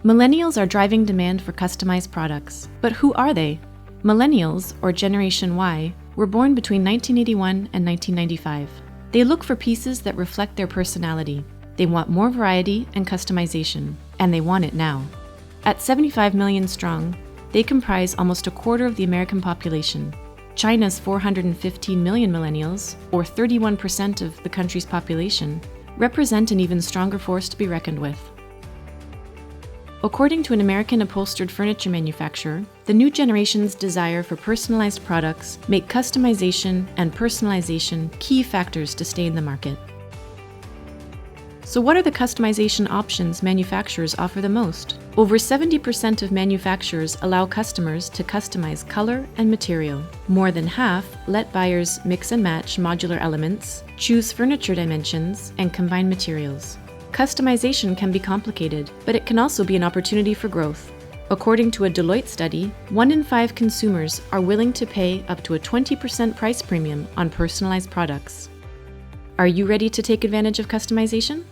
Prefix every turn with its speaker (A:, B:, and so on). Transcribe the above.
A: Millennials are driving demand for customized products. But who are they? Millennials, or Generation Y, were born between 1981 and 1995. They look for pieces that reflect their personality. They want more variety and customization, and they want it now. At 75 million strong, they comprise almost a quarter of the American population. China's 415 million millennials, or 31% of the country's population, represent an even stronger force to be reckoned with. According to an American upholstered furniture manufacturer, the new generation's desire for personalized products make customization and personalization key factors to stay in the market. So what are the customization options manufacturers offer the most? Over 70% of manufacturers allow customers to customize color and material. More than half let buyers mix and match modular elements, choose furniture dimensions, and combine materials. Customization can be complicated, but it can also be an opportunity for growth. According to a Deloitte study, 1 in 5 consumers are willing to pay up to a 20% price premium on personalized products. Are you ready to take advantage of customization?